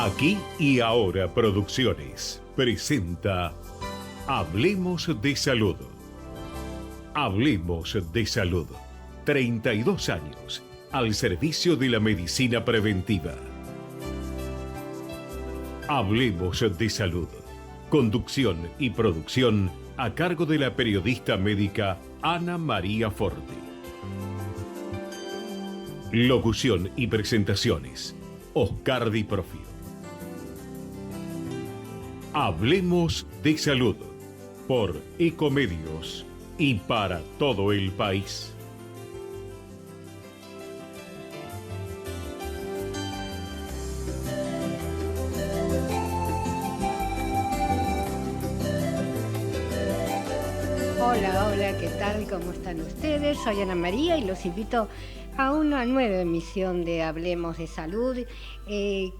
Aquí y Ahora Producciones presenta Hablemos de Salud. Hablemos de Salud. 32 años al servicio de la medicina preventiva. Hablemos de Salud. Conducción y producción a cargo de la periodista médica Ana María Forte. Locución y presentaciones: Oscar Di Profio. Hablemos de Salud por Ecomedios y para todo el país. Hola, ¿qué tal? ¿Cómo están ustedes? Soy Ana María y los invito a una nueva emisión de Hablemos de Salud.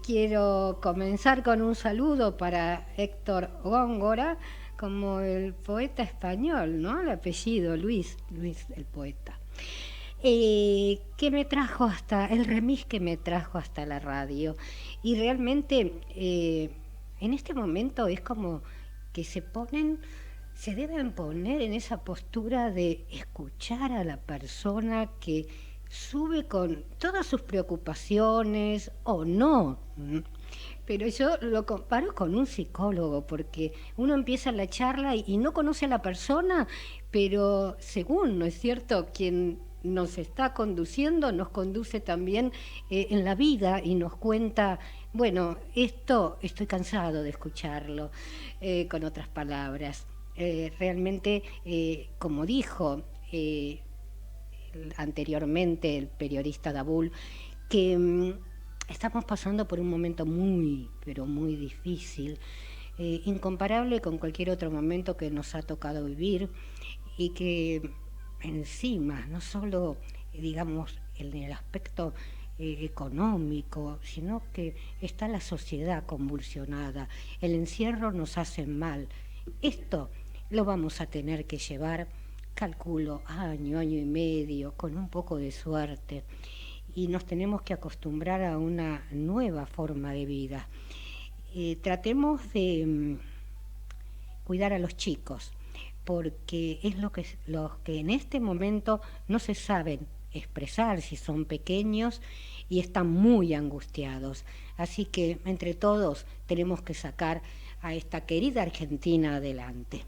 Quiero comenzar con un saludo para Héctor Góngora, como el poeta español, ¿no? El apellido, Luis el poeta. Que me trajo hasta, el remix que me trajo hasta la radio. Y realmente en este momento es como que se deben poner en esa postura de escuchar a la persona que sube con todas sus preocupaciones o no. Pero yo lo comparo con un psicólogo, porque uno empieza la charla y no conoce a la persona, pero según, ¿no es cierto?, quien nos está conduciendo nos conduce también en la vida y nos cuenta, bueno, esto estoy cansado de escucharlo, con otras palabras. Realmente, como dijo anteriormente el periodista Dabul, que estamos pasando por un momento muy, pero muy difícil, incomparable con cualquier otro momento que nos ha tocado vivir, y que encima, no solo, digamos, en el aspecto económico, sino que está la sociedad convulsionada, el encierro nos hace mal. Esto lo vamos a tener que llevar, calculo, año y medio, con un poco de suerte, y nos tenemos que acostumbrar a una nueva forma de vida. Tratemos de cuidar a los chicos, porque es los que en este momento no se saben expresar si son pequeños y están muy angustiados. Así que entre todos tenemos que sacar a esta querida Argentina adelante.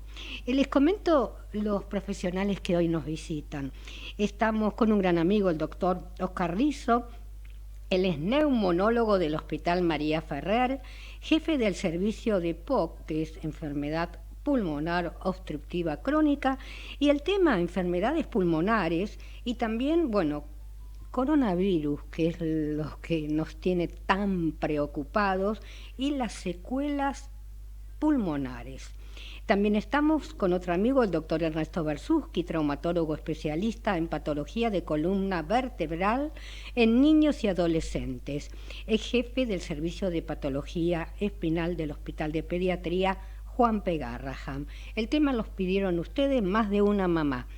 Les comento los profesionales que hoy nos visitan. Estamos con un gran amigo, el doctor Oscar Rizo. Él es neumonólogo del Hospital María Ferrer, jefe del servicio de POC, que es enfermedad pulmonar obstructiva crónica, y el tema enfermedades pulmonares y también, bueno, coronavirus, que es lo que nos tiene tan preocupados, y las secuelas pulmonares. También estamos con otro amigo, el doctor Ernesto Bersuski, traumatólogo especialista en patología de columna vertebral en niños y adolescentes. Es jefe del servicio de patología espinal del Hospital de Pediatría Juan P. Garrahan. El tema los pidieron ustedes, más de una mamá.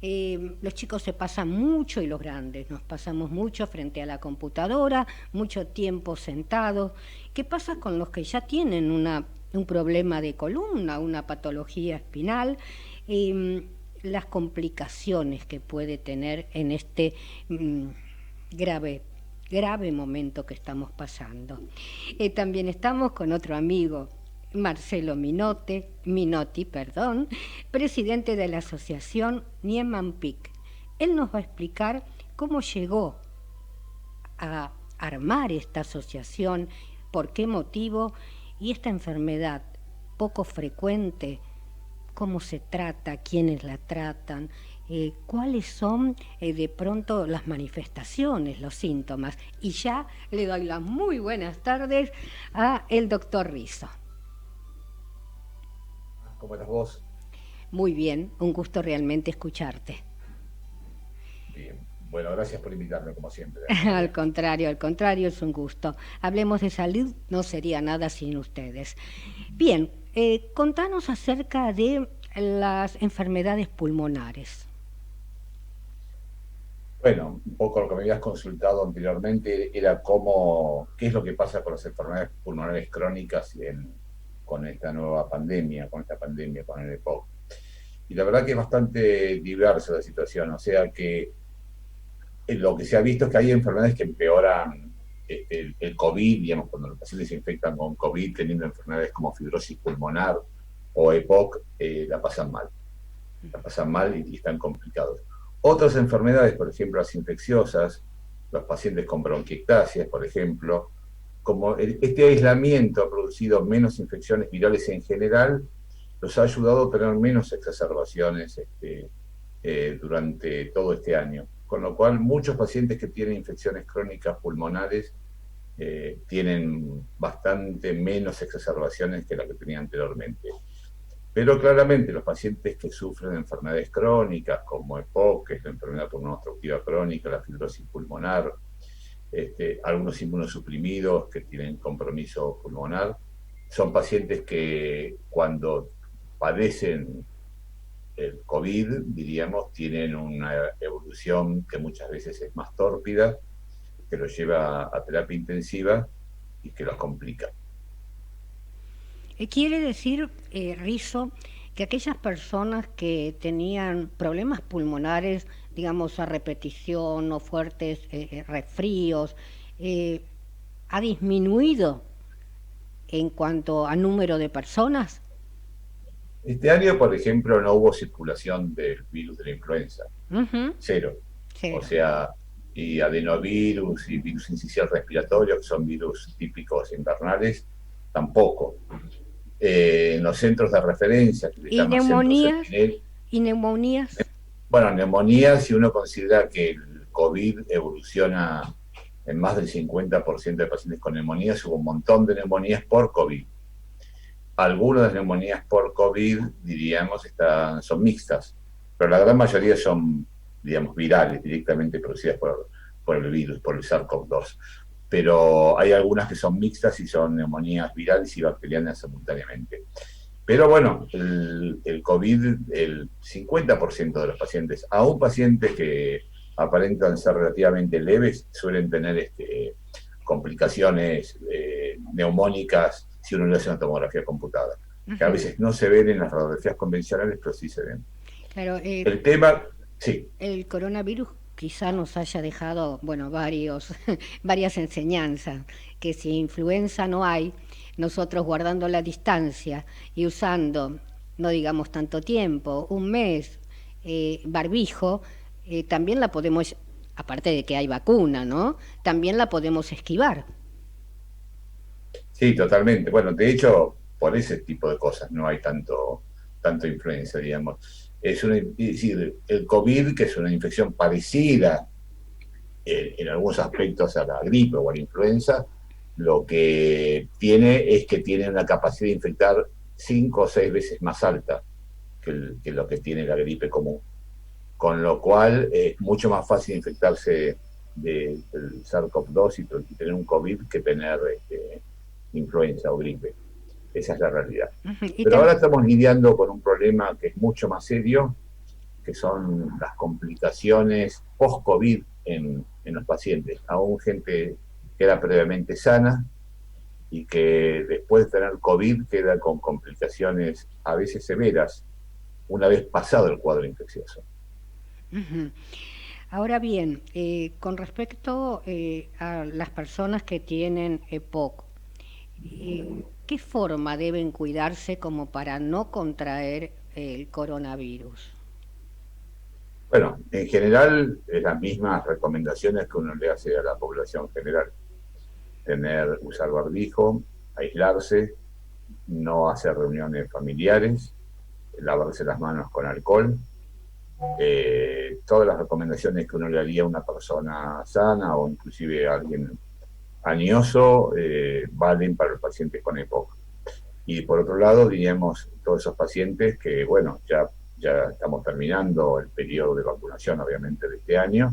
Los chicos se pasan mucho, y los grandes nos pasamos mucho frente a la computadora, mucho tiempo sentados. ¿Qué pasa con los que ya tienen un problema de columna, una patología espinal? Las complicaciones que puede tener en este grave momento que estamos pasando. También estamos con otro amigo, Marcelo Minotti, presidente de la asociación Niemann-Pick. Él nos va a explicar cómo llegó a armar esta asociación, por qué motivo, y esta enfermedad poco frecuente, cómo se trata, quiénes la tratan, cuáles son de pronto las manifestaciones, los síntomas. Y ya le doy las muy buenas tardes a el doctor Rizo. ¿Cómo estás vos? Muy bien, un gusto realmente escucharte. Bien, bueno, gracias por invitarme como siempre. Al contrario, es un gusto. Hablemos de salud, no sería nada sin ustedes. Bien, contanos acerca de las enfermedades pulmonares. Bueno, un poco lo que me habías consultado anteriormente era qué es lo que pasa con las enfermedades pulmonares crónicas con esta nueva pandemia, con el EPOC. Y la verdad que es bastante diversa la situación, o sea que lo que se ha visto es que hay enfermedades que empeoran el COVID, digamos, cuando los pacientes se infectan con COVID teniendo enfermedades como fibrosis pulmonar o EPOC, la pasan mal y están complicados. Otras enfermedades, por ejemplo, las infecciosas, los pacientes con bronquiectasias, por ejemplo, como este aislamiento ha producido menos infecciones virales en general, los ha ayudado a tener menos exacerbaciones durante todo este año. Con lo cual, muchos pacientes que tienen infecciones crónicas pulmonares tienen bastante menos exacerbaciones que las que tenían anteriormente. Pero claramente los pacientes que sufren de enfermedades crónicas como EPOC, que es la enfermedad pulmonar obstructiva crónica, la fibrosis pulmonar, algunos inmunosuprimidos que tienen compromiso pulmonar, son pacientes que cuando padecen el COVID, diríamos, tienen una evolución que muchas veces es más tórpida, que los lleva a terapia intensiva y que los complica. Quiere decir, Rizo, que aquellas personas que tenían problemas pulmonares, digamos, a repetición o fuertes resfríos, ha disminuido en cuanto a número de personas. Este año, por ejemplo, no hubo circulación del virus de la influenza. Ujú. Cero. Cero. O sea, y adenovirus y virus incisional respiratorio, que son virus típicos invernales, tampoco. En los centros de referencia, que se ¿Y llaman centros neumonías? Sentinel, ¿Y neumonías? bueno, neumonía, si uno considera que el COVID evoluciona en más del 50% de pacientes con neumonías, hubo un montón de neumonías por COVID. Algunas de las neumonías por COVID, diríamos, son mixtas, pero la gran mayoría son, digamos, virales, directamente producidas por el virus, por el SARS-CoV-2. Pero hay algunas que son mixtas y son neumonías virales y bacterianas simultáneamente. Pero bueno, el COVID, el 50% de los pacientes, aún pacientes que aparentan ser relativamente leves, suelen tener complicaciones neumónicas si uno le hace una tomografía computada, que a veces no se ven en las radiografías convencionales, pero sí se ven. Claro, El tema, sí. el coronavirus quizá nos haya dejado, bueno, varias enseñanzas, que si influenza no hay, nosotros guardando la distancia y usando, no digamos tanto tiempo, un mes, barbijo, también la podemos, aparte de que hay vacuna, ¿no? También la podemos esquivar. Sí, totalmente. Bueno, de hecho, por ese tipo de cosas no hay tanto influenza, digamos. Es decir, el COVID, que es una infección parecida en algunos aspectos a la gripe o a la influenza, lo que tiene es que tiene una capacidad de infectar 5 o 6 veces más alta que lo que tiene la gripe común. Con lo cual es mucho más fácil infectarse del SARS-CoV-2 y tener un COVID que tener influenza o gripe. Esa es la realidad. Pero ahora estamos lidiando con un problema que es mucho más serio, que son las complicaciones post-COVID en los pacientes. Aún gente que era previamente sana y que después de tener COVID queda con complicaciones a veces severas una vez pasado el cuadro infeccioso. Ahora bien, con respecto a las personas que tienen EPOC, ¿qué forma deben cuidarse como para no contraer el coronavirus? Bueno, en general es las mismas recomendaciones que uno le hace a la población general. Usar barbijo, aislarse, no hacer reuniones familiares, lavarse las manos con alcohol. Todas las recomendaciones que uno le haría a una persona sana o inclusive a alguien añoso valen para los pacientes con EPOC. Y por otro lado, diríamos, todos esos pacientes que, bueno, ya estamos terminando el periodo de vacunación, obviamente, de este año,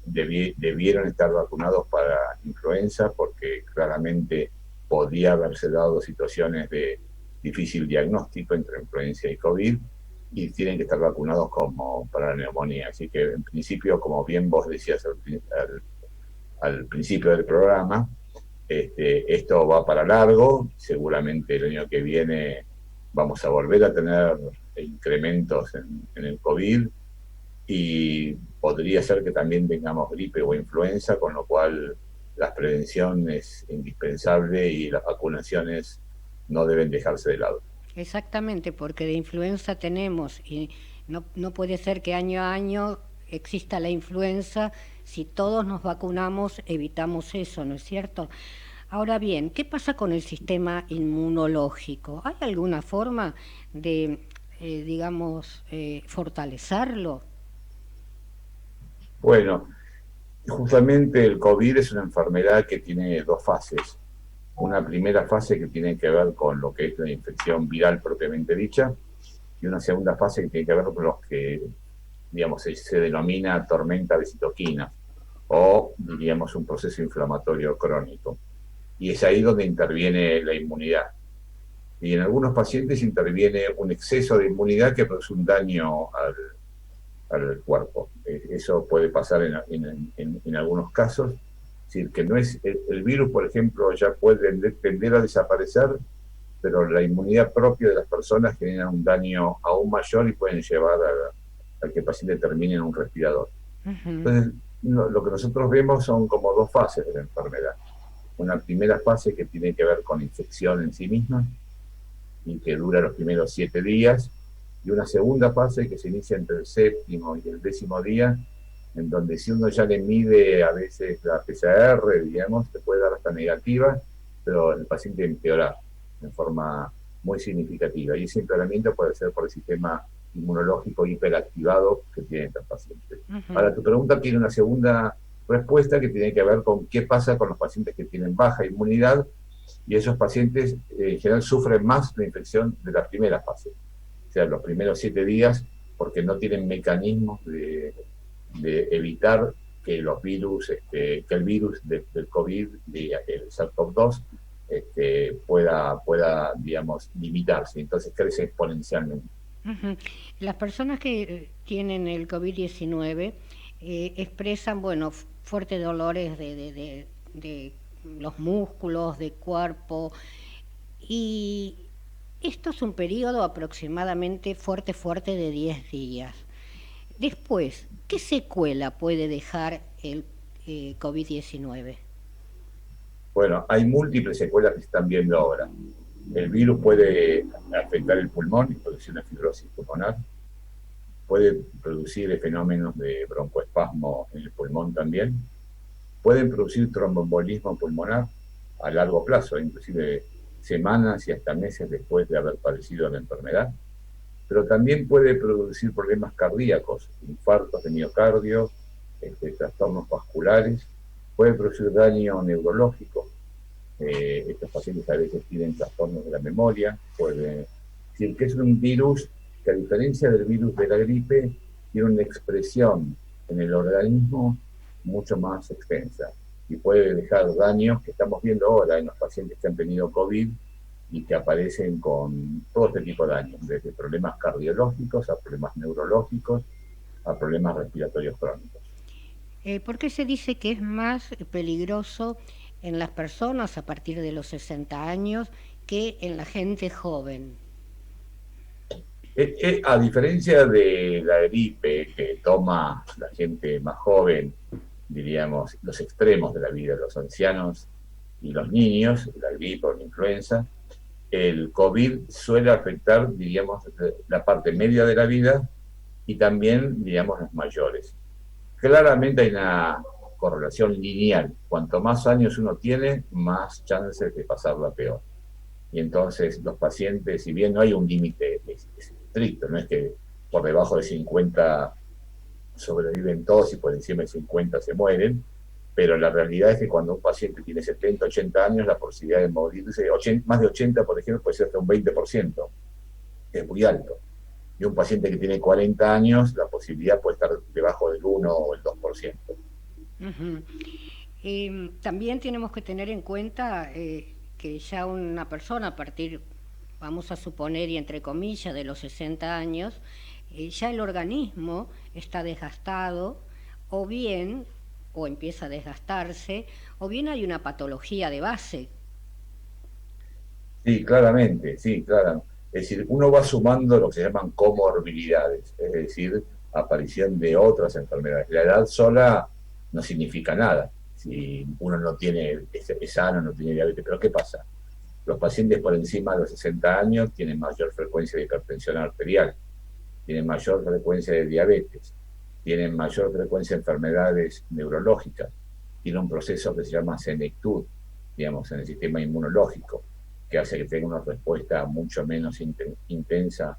debieron estar vacunados para influenza porque claramente podía haberse dado situaciones de difícil diagnóstico entre influenza y COVID, y tienen que estar vacunados como para la neumonía. Así que en principio, como bien vos decías al principio del programa, esto va para largo. Seguramente el año que viene vamos a volver a tener incrementos en el COVID, y podría ser que también tengamos gripe o influenza, con lo cual la prevención es indispensable y las vacunaciones no deben dejarse de lado. Exactamente, porque de influenza tenemos y no puede ser que año a año exista la influenza. Si todos nos vacunamos, evitamos eso, ¿no es cierto? Ahora bien, ¿qué pasa con el sistema inmunológico? ¿Hay alguna forma de, digamos, fortalecerlo? Bueno, justamente el COVID es una enfermedad que tiene dos fases. Una primera fase que tiene que ver con lo que es la infección viral propiamente dicha, y una segunda fase que tiene que ver con los que, digamos, se denomina tormenta de citoquinas, o diríamos un proceso inflamatorio crónico. Y es ahí donde interviene la inmunidad. Y en algunos pacientes interviene un exceso de inmunidad que produce un daño al cuerpo. Eso puede pasar en algunos casos. Es decir, que no es el virus, por ejemplo, ya puede tender a desaparecer, pero la inmunidad propia de las personas genera un daño aún mayor y pueden llevar a que el paciente termine en un respirador. Ujú. Entonces, lo que nosotros vemos son como dos fases de la enfermedad. Una primera fase que tiene que ver con infección en sí misma y que dura los primeros 7 días, y una segunda fase que se inicia entre el séptimo y el 10.º día, en donde si uno ya le mide a veces la PCR, digamos, te puede dar hasta negativa, pero el paciente empeora en forma muy significativa. Y ese empeoramiento puede ser por el sistema inmunológico hiperactivado que tienen estos pacientes. Ujú. Ahora, tu pregunta tiene una segunda respuesta que tiene que ver con qué pasa con los pacientes que tienen baja inmunidad, y esos pacientes en general sufren más la infección de la primera fase, o sea, los primeros 7 días, porque no tienen mecanismos de evitar que los virus, que el virus del COVID, el SARS-CoV-2, pueda, digamos, limitarse. Entonces crece exponencialmente. Ujú. Las personas que tienen el COVID-19 expresan, bueno, fuertes dolores de los músculos, de cuerpo, y esto es un periodo aproximadamente fuerte de 10 días. Después, ¿qué secuela puede dejar el COVID-19? Bueno, hay múltiples secuelas que se están viendo ahora. El virus puede afectar el pulmón y producir una fibrosis pulmonar, puede producir fenómenos de broncoespasmo en el pulmón también, pueden producir tromboembolismo pulmonar a largo plazo, inclusive semanas y hasta meses después de haber padecido la enfermedad, pero también puede producir problemas cardíacos, infartos de miocardio, trastornos vasculares, puede producir daño neurológico. Estos pacientes a veces tienen trastornos de la memoria, puede decir que es un virus que, a diferencia del virus de la gripe, tiene una expresión en el organismo mucho más extensa y puede dejar daños que estamos viendo ahora en los pacientes que han tenido COVID y que aparecen con todo este tipo de daños, desde problemas cardiológicos a problemas neurológicos a problemas respiratorios crónicos. ¿Por qué se dice que es más peligroso en las personas a partir de los 60 años que en la gente joven? A diferencia de la gripe que toma la gente más joven, diríamos, los extremos de la vida, los ancianos y los niños, la gripe o la influenza, el COVID suele afectar, diríamos, la parte media de la vida y también, digamos, los mayores. Claramente hay una correlación lineal. Cuanto más años uno tiene, más chances de pasarla peor. Y entonces los pacientes, si bien no hay un límite estricto, no es que por debajo de 50 sobreviven todos y por encima de 50 se mueren, pero la realidad es que cuando un paciente tiene 70, 80 años, la posibilidad de morirse, más de 80, por ejemplo, puede ser hasta un 20%, es muy alto. Y un paciente que tiene 40 años, la posibilidad puede estar debajo del 1 o el 2%. Ujú. También tenemos que tener en cuenta que ya una persona a partir vamos a suponer, y entre comillas, de los 60 años, ya el organismo está desgastado, o bien, o empieza a desgastarse, o bien hay una patología de base. Sí, claramente, sí, claro. Es decir, uno va sumando lo que se llaman comorbilidades, es decir, aparición de otras enfermedades. La edad sola no significa nada. Si uno no tiene, es sano, no tiene diabetes, pero ¿qué pasa? Los pacientes por encima de los 60 años tienen mayor frecuencia de hipertensión arterial, tienen mayor frecuencia de diabetes, tienen mayor frecuencia de enfermedades neurológicas, tienen un proceso que se llama senectud, digamos, en el sistema inmunológico, que hace que tenga una respuesta mucho menos intensa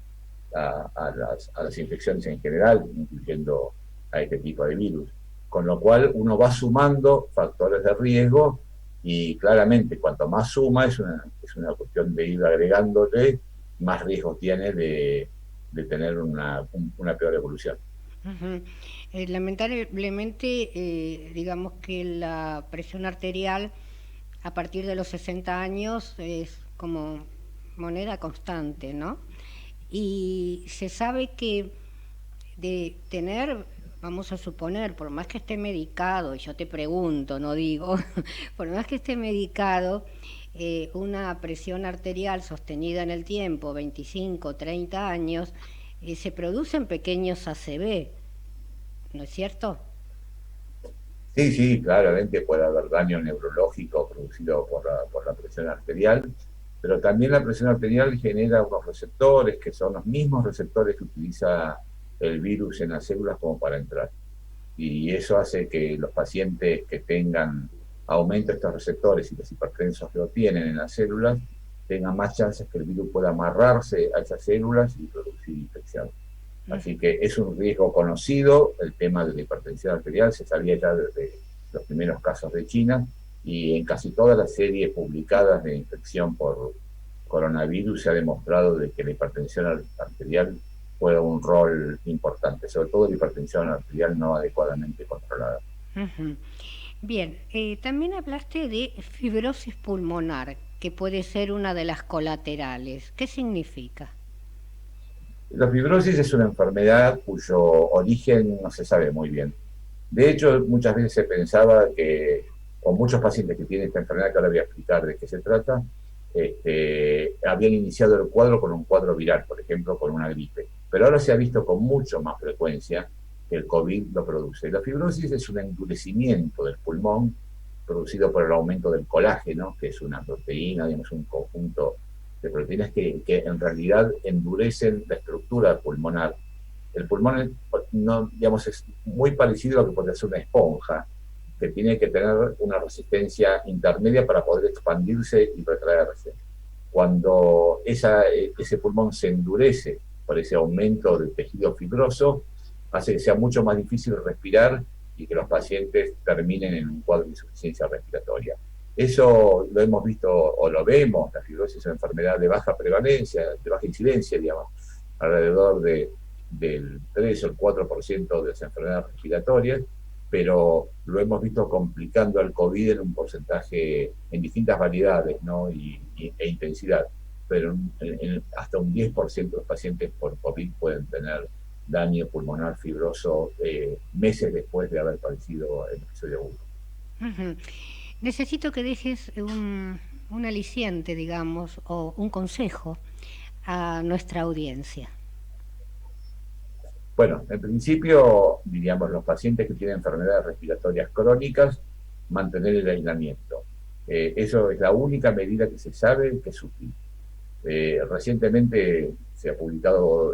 a las infecciones en general, incluyendo a este tipo de virus. Con lo cual uno va sumando factores de riesgo y claramente cuanto más suma es una cuestión de ir agregándole, más riesgo tiene de tener una peor evolución. Ujú. Lamentablemente, digamos que la presión arterial a partir de los 60 años es como moneda constante, ¿no? Y se sabe que de tener, vamos a suponer, por más que esté medicado, y yo te pregunto, no digo, por más que esté medicado, una presión arterial sostenida en el tiempo, 25, 30 años, se producen pequeños ACV, ¿no es cierto? Sí, sí, claramente puede haber daño neurológico producido por la presión arterial, pero también la presión arterial genera unos receptores que son los mismos receptores que utiliza el virus en las células como para entrar. Y eso hace que los pacientes que tengan aumento de estos receptores y los hipertensos lo tienen en las células, tengan más chances que el virus pueda amarrarse a esas células y producir infección. Así que es un riesgo conocido, el tema de la hipertensión arterial se sabía ya desde los primeros casos de China y en casi todas las series publicadas de infección por coronavirus se ha demostrado de que la hipertensión arterial juega un rol importante, sobre todo la hipertensión arterial no adecuadamente controlada. Ujú. Bien, también hablaste de fibrosis pulmonar, que puede ser una de las colaterales. ¿Qué significa? La fibrosis es una enfermedad cuyo origen no se sabe muy bien. De hecho, muchas veces se pensaba que, o muchos pacientes que tienen esta enfermedad, que ahora voy a explicar de qué se trata, habían iniciado el cuadro con un cuadro viral, por ejemplo, con una gripe. Pero ahora se ha visto con mucho más frecuencia que el COVID lo produce. La fibrosis es un endurecimiento del pulmón producido por el aumento del colágeno, que es una proteína, digamos, un conjunto de proteínas que en realidad endurecen la estructura pulmonar. El pulmón no, digamos, es muy parecido a lo que podría ser una esponja, que tiene que tener una resistencia intermedia para poder expandirse y retraerse. Cuando ese pulmón se endurece por ese aumento del tejido fibroso, hace que sea mucho más difícil respirar y que los pacientes terminen en un cuadro de insuficiencia respiratoria. Eso lo hemos visto o lo vemos, la fibrosis es una enfermedad de baja prevalencia, de baja incidencia, digamos, alrededor del 3 o el 4% de las enfermedades respiratorias, pero lo hemos visto complicando al COVID en un porcentaje, en distintas variedades, ¿no? e intensidad, pero hasta un 10% de los pacientes por COVID pueden tener daño pulmonar fibroso meses después de haber padecido el episodio agudo. Ujú. Necesito que dejes un aliciente, digamos, o un consejo a nuestra audiencia. Bueno, en principio, diríamos, los pacientes que tienen enfermedades respiratorias crónicas, mantener el aislamiento. Eso es la única medida que se sabe que es útil. Recientemente se ha publicado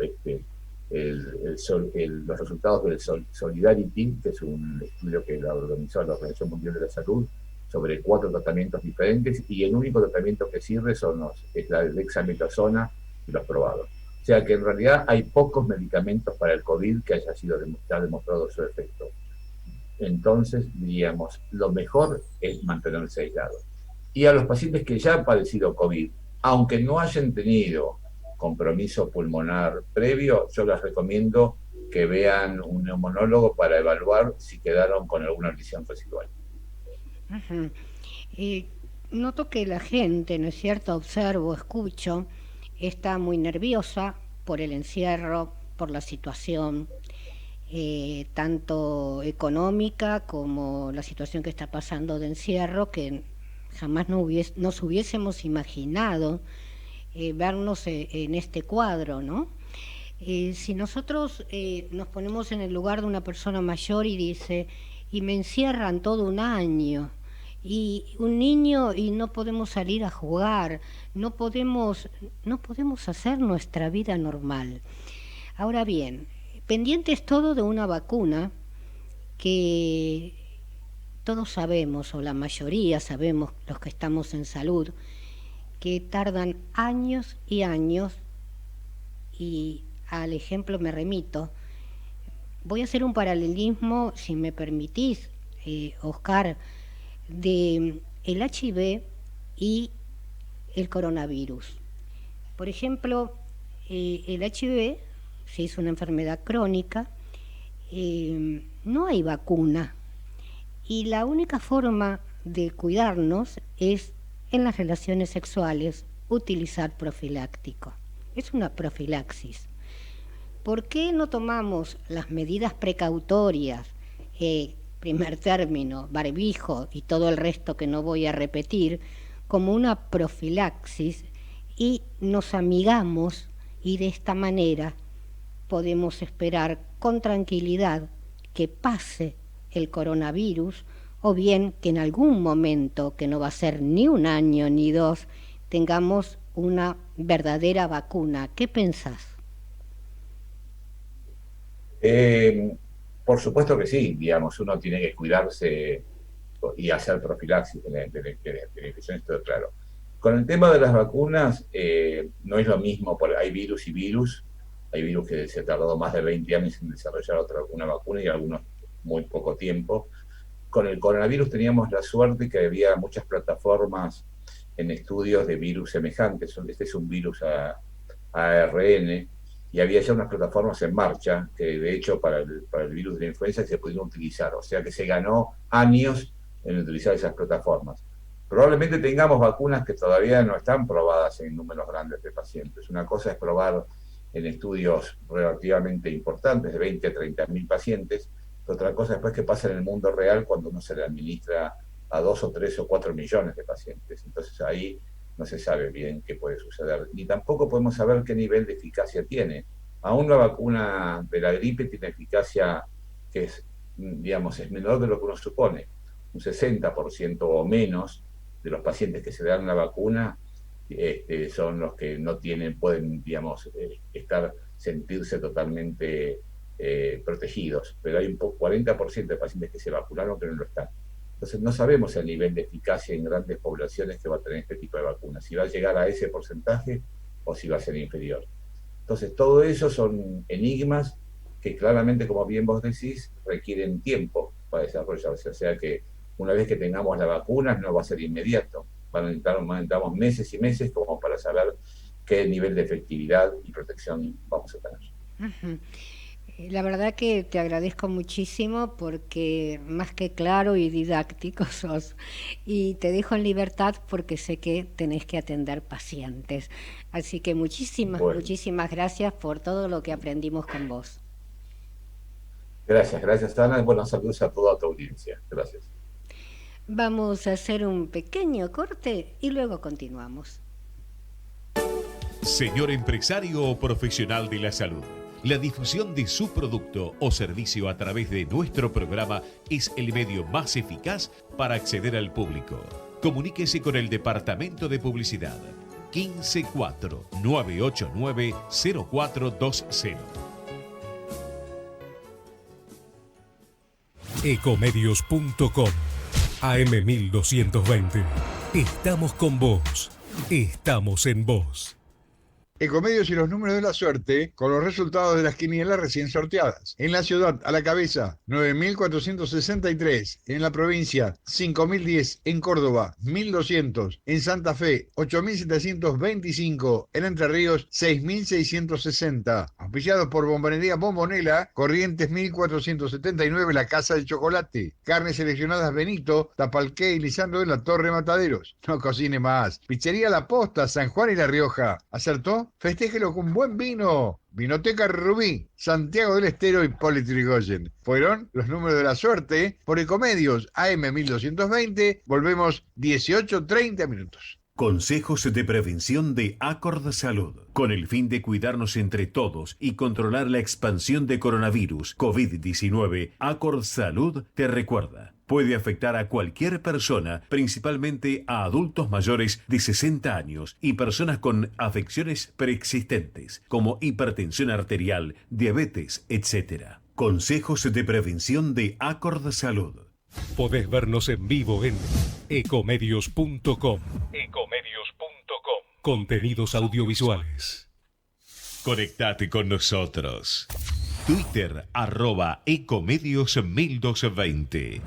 los resultados del Solidarity, que es un estudio que la organizó la Organización Mundial de la Salud, sobre 4 tratamientos diferentes, y el único tratamiento que sirve es la dexametasona y los probados. O sea que en realidad hay pocos medicamentos para el COVID que haya demostrado su efecto. Entonces, diríamos, lo mejor es mantenerse aislado. Y a los pacientes que ya han padecido COVID, aunque no hayan tenido compromiso pulmonar previo, yo les recomiendo que vean un neumonólogo para evaluar si quedaron con alguna lesión residual. Ujú. Noto que la gente, ¿no es cierto?, observo, escucho, está muy nerviosa por el encierro, por la situación, tanto económica como la situación que está pasando de encierro, que jamás nos hubiésemos imaginado vernos en este cuadro, ¿no? Si nosotros nos ponemos en el lugar de una persona mayor y dice, y me encierran todo un año, y un niño y no podemos salir a jugar, no podemos hacer nuestra vida normal. Ahora bien, pendientes todo de una vacuna que todos sabemos, o la mayoría sabemos, los que estamos en salud, que tardan años y años, y al ejemplo me remito. Voy a hacer un paralelismo, si me permitís, Oscar, de el HIV y el coronavirus. Por ejemplo, el HIV se hizo una enfermedad crónica, no hay vacuna, y la única forma de cuidarnos es en las relaciones sexuales utilizar profiláctico. Es una profilaxis. ¿Por qué no tomamos las medidas precautorias, primer término, barbijo y todo el resto que no voy a repetir, como una profilaxis, y nos amigamos, y de esta manera podemos esperar con tranquilidad que pase el coronavirus, o bien que en algún momento, que no va a ser ni un año ni dos, tengamos una verdadera vacuna? ¿Qué pensás? Por supuesto que sí, digamos, uno tiene que cuidarse y hacer profilaxis de la infección, esto claro. Con el tema de las vacunas, no es lo mismo, hay virus y virus. Hay virus que se tardó más de 20 años en desarrollar una vacuna y algunos muy poco tiempo. Con el coronavirus teníamos la suerte que había muchas plataformas en estudios de virus semejantes. Este es un virus a ARN, y había ya unas plataformas en marcha que de hecho para el virus de la influenza se pudieron utilizar, o sea que se ganó años en utilizar esas plataformas. Probablemente tengamos vacunas que todavía no están probadas en números grandes de pacientes. Una cosa es probar en estudios relativamente importantes de 20 a 30 mil pacientes, pero otra cosa después que pasa en el mundo real cuando uno se le administra a 2 o 3 o 4 millones de pacientes. Entonces ahí no se sabe bien qué puede suceder, ni tampoco podemos saber qué nivel de eficacia tiene. Aún la vacuna de la gripe tiene eficacia que es, digamos, es menor de lo que uno supone. Un 60% o menos de los pacientes que se dan la vacuna son los que no pueden, digamos, sentirse totalmente protegidos, pero hay un 40% de pacientes que se vacunaron que no lo están. Entonces no sabemos el nivel de eficacia en grandes poblaciones que va a tener este tipo de vacunas, si va a llegar a ese porcentaje o si va a ser inferior. Entonces todo eso son enigmas que claramente, como bien vos decís, requieren tiempo para desarrollarse. O sea que una vez que tengamos las vacunas no va a ser inmediato, necesitamos meses y meses como para saber qué nivel de efectividad y protección vamos a tener. Uh-huh. La verdad que te agradezco muchísimo porque más que claro y didáctico sos, y te dejo en libertad porque sé que tenés que atender pacientes. Así que muchísimas gracias por todo lo que aprendimos con vos. Gracias Ana, buenos saludos a toda tu audiencia. Gracias. Vamos a hacer un pequeño corte y luego continuamos. Señor empresario o profesional de la salud, la difusión de su producto o servicio a través de nuestro programa es el medio más eficaz para acceder al público. Comuníquese con el Departamento de Publicidad 154-989-0420. Ecomedios.com AM1220. Estamos con vos. Estamos en vos. Ecomedios y los números de la suerte con los resultados de las quinielas recién sorteadas. En la ciudad, a la cabeza, 9.463. En la provincia, 5.010. En Córdoba, 1.200. En Santa Fe, 8.725. En Entre Ríos, 6.660. Auspiciados por Bombonería Bombonela, Corrientes 1.479, La Casa del Chocolate. Carnes seleccionadas Benito, Tapalqué y Lisandro de la Torre Mataderos. No cocine más. Pizzería La Posta, San Juan y La Rioja. ¿Acertó? verano, festéjelo con buen vino. Vinoteca Rubí, Santiago del Estero y Hipólito Yrigoyen. Fueron los números de la suerte por Ecomedios AM 1220. Volvemos 18:30 minutos. Consejos de prevención de Acord Salud. Con el fin de cuidarnos entre todos y controlar la expansión de coronavirus COVID-19, Acord Salud te recuerda. Puede afectar a cualquier persona, principalmente a adultos mayores de 60 años y personas con afecciones preexistentes, como hipertensión arterial, diabetes, etc. Consejos de prevención de Acord Salud. Podés vernos en vivo en ecomedios.com. Contenidos audiovisuales. Conectate con nosotros. Twitter @ecomedios1220.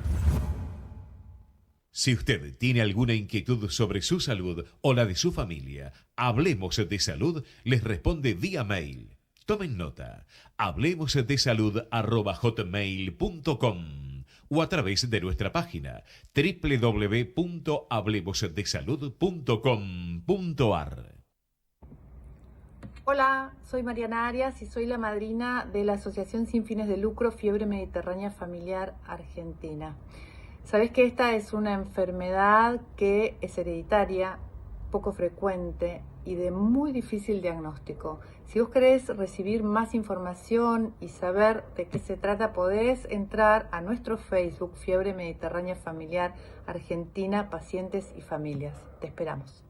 Si usted tiene alguna inquietud sobre su salud o la de su familia, Hablemos de Salud les responde vía mail. Tomen nota. hablemosdesalud@hotmail.com o a través de nuestra página www.hablemosdesalud.com.ar. Hola, soy Mariana Arias y soy la madrina de la Asociación Sin Fines de Lucro Fiebre Mediterránea Familiar Argentina. Sabés que esta es una enfermedad que es hereditaria, poco frecuente y de muy difícil diagnóstico. Si vos querés recibir más información y saber de qué se trata, podés entrar a nuestro Facebook Fiebre Mediterránea Familiar Argentina, Pacientes y Familias. Te esperamos.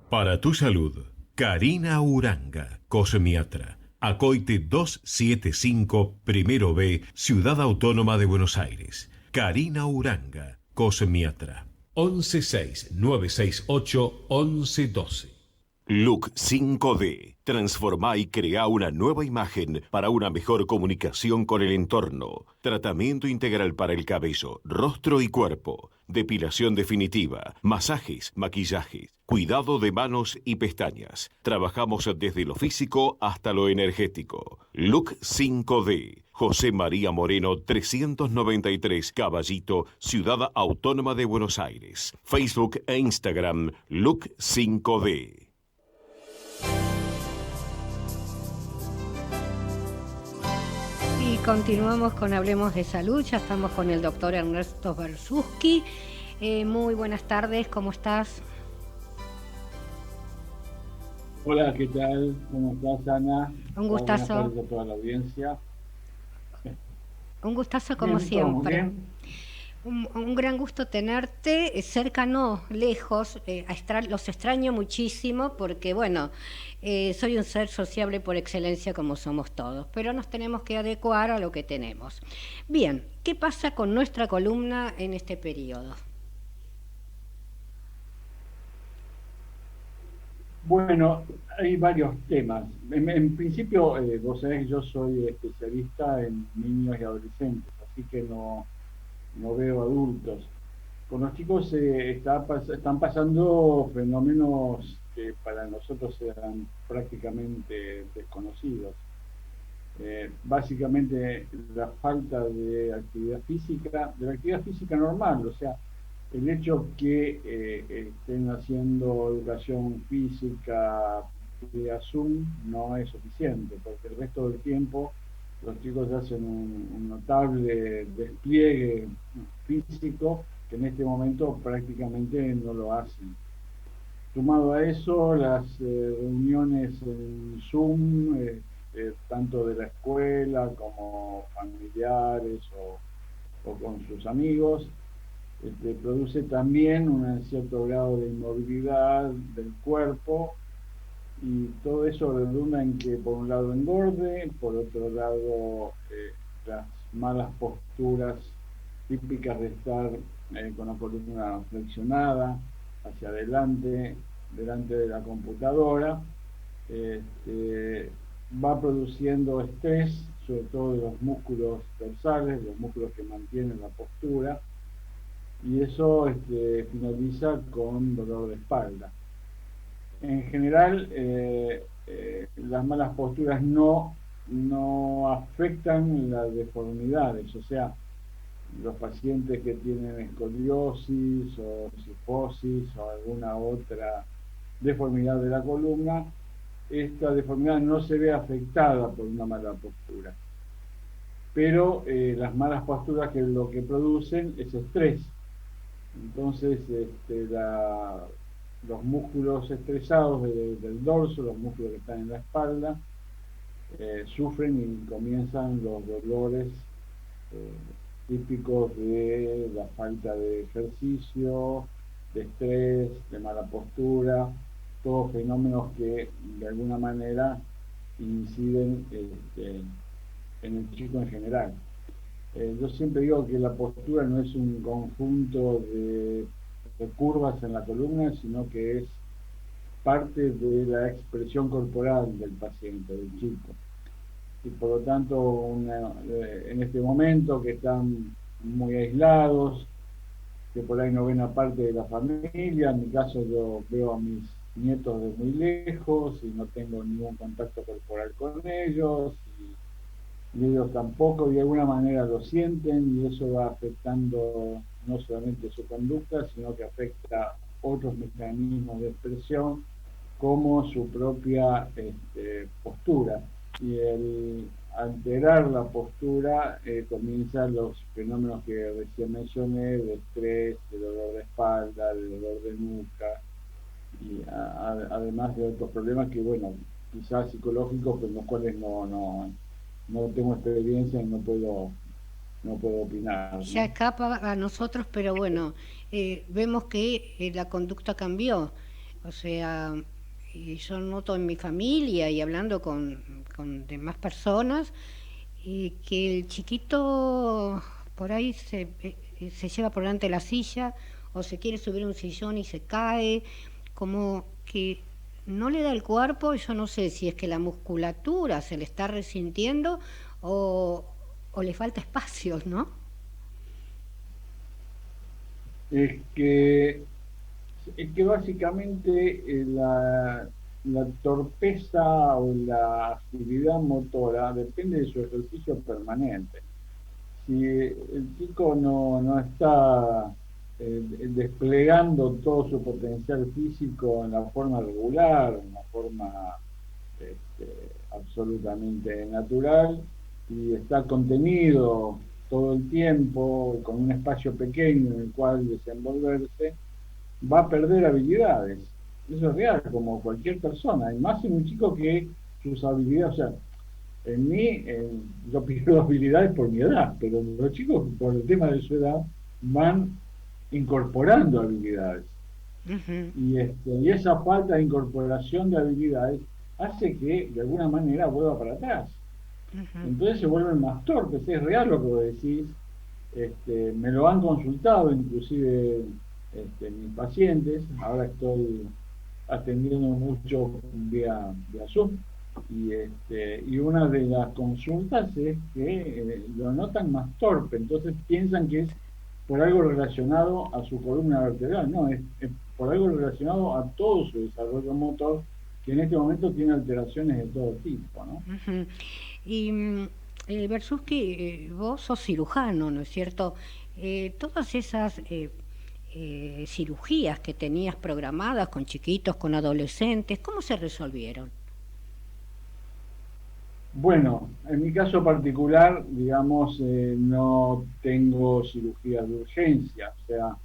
Para tu salud, Karina Uranga, cosmiatra. Acoite 275, Primero B, Ciudad Autónoma de Buenos Aires. Karina Uranga, cosmiatra. 116-968-1112. Look 5D. Transformá y crea una nueva imagen para una mejor comunicación con el entorno. Tratamiento integral para el cabello, rostro y cuerpo. Depilación definitiva, masajes, maquillajes, cuidado de manos y pestañas. Trabajamos desde lo físico hasta lo energético. Look 5D. José María Moreno, 393, Caballito, Ciudad Autónoma de Buenos Aires. Facebook e Instagram, Look 5D. Y continuamos con Hablemos de Salud. Ya estamos con el doctor Ernesto Bersuski. Muy buenas tardes, ¿cómo estás? Hola, ¿qué tal? ¿Cómo estás, Ana? Un gustazo. Buenas tardes a toda la audiencia. Un gustazo como Bien, siempre. Un gran gusto tenerte cerca, no, lejos. Los extraño muchísimo porque, bueno, soy un ser sociable por excelencia como somos todos, pero nos tenemos que adecuar a lo que tenemos. Bien, ¿qué pasa con nuestra columna en este periodo? Bueno, hay varios temas. En principio, vos sabés que yo soy especialista en niños y adolescentes, así que no veo adultos. Con los chicos están pasando fenómenos que para nosotros eran prácticamente desconocidos. Básicamente la falta de actividad física, normal, o sea, el hecho que estén haciendo educación física vía Zoom no es suficiente, porque el resto del tiempo los chicos hacen un notable despliegue físico que en este momento prácticamente no lo hacen. Sumado a eso, las reuniones en Zoom, tanto de la escuela como familiares o con sus amigos, produce también un cierto grado de inmovilidad del cuerpo, y todo eso redunda en que por un lado engorde, por otro lado las malas posturas típicas de estar con la columna flexionada hacia adelante, delante de la computadora, va produciendo estrés, sobre todo de los músculos dorsales, los músculos que mantienen la postura, y eso finaliza con dolor de espalda. En general, las malas posturas no afectan las deformidades, o sea, los pacientes que tienen escoliosis o cifosis o alguna otra deformidad de la columna esta deformidad no se ve afectada por una mala postura. Pero las malas posturas que lo que producen es estrés. Entonces, los músculos estresados del dorso, los músculos que están en la espalda, sufren y comienzan los dolores típicos de la falta de ejercicio, de estrés, de mala postura, todos fenómenos que de alguna manera inciden en el chico en general. Yo siempre digo que la postura no es un conjunto de curvas en la columna, sino que es parte de la expresión corporal del paciente, del chico. Y por lo tanto, en este momento que están muy aislados, que por ahí no ven a parte de la familia, en mi caso yo veo a mis nietos de muy lejos y no tengo ningún contacto corporal con ellos, y ellos tampoco de alguna manera lo sienten, y eso va afectando no solamente su conducta, sino que afecta otros mecanismos de expresión como su propia postura. Y el alterar la postura comienzan los fenómenos que recién mencioné, de estrés, de dolor de espalda, de dolor de nuca, y además de otros problemas que, bueno, quizás psicológicos, pero en los cuales no tengo experiencia y no puedo opinar, ¿no? Ya escapa a nosotros, pero bueno, vemos que la conducta cambió. O sea, y yo noto en mi familia y hablando con demás personas, que el chiquito por ahí se lleva por delante la silla o se quiere subir a un sillón y se cae, como que no le da el cuerpo. Yo no sé si es que la musculatura se le está resintiendo o le falta espacio, ¿no? Es que básicamente la torpeza o la agilidad motora depende de su ejercicio permanente. Si el chico no está desplegando todo su potencial físico en la forma regular, en la forma absolutamente natural, y está contenido todo el tiempo con un espacio pequeño en el cual desenvolverse, va a perder habilidades. Eso es real, como cualquier persona, y más en un chico que sus habilidades, o sea, en mí, yo pierdo habilidades por mi edad, pero los chicos, por el tema de su edad, van incorporando habilidades. Y esa falta de incorporación de habilidades hace que, de alguna manera, vuelva para atrás. Entonces se vuelven más torpes. Es real lo que vos decís. Me lo han consultado, inclusive mis pacientes. Ahora estoy atendiendo mucho vía Zoom. Y una de las consultas es que lo notan más torpe, entonces piensan que es por algo relacionado a su columna vertebral. No, es por algo relacionado a todo su desarrollo motor, que en este momento tiene alteraciones de todo tipo, ¿no? Y Bersuski, vos sos cirujano, ¿no es cierto? Todas esas cirugías que tenías programadas con chiquitos, con adolescentes, ¿cómo se resolvieron? Bueno, en mi caso particular, digamos, no tengo cirugías de urgencia, o sea,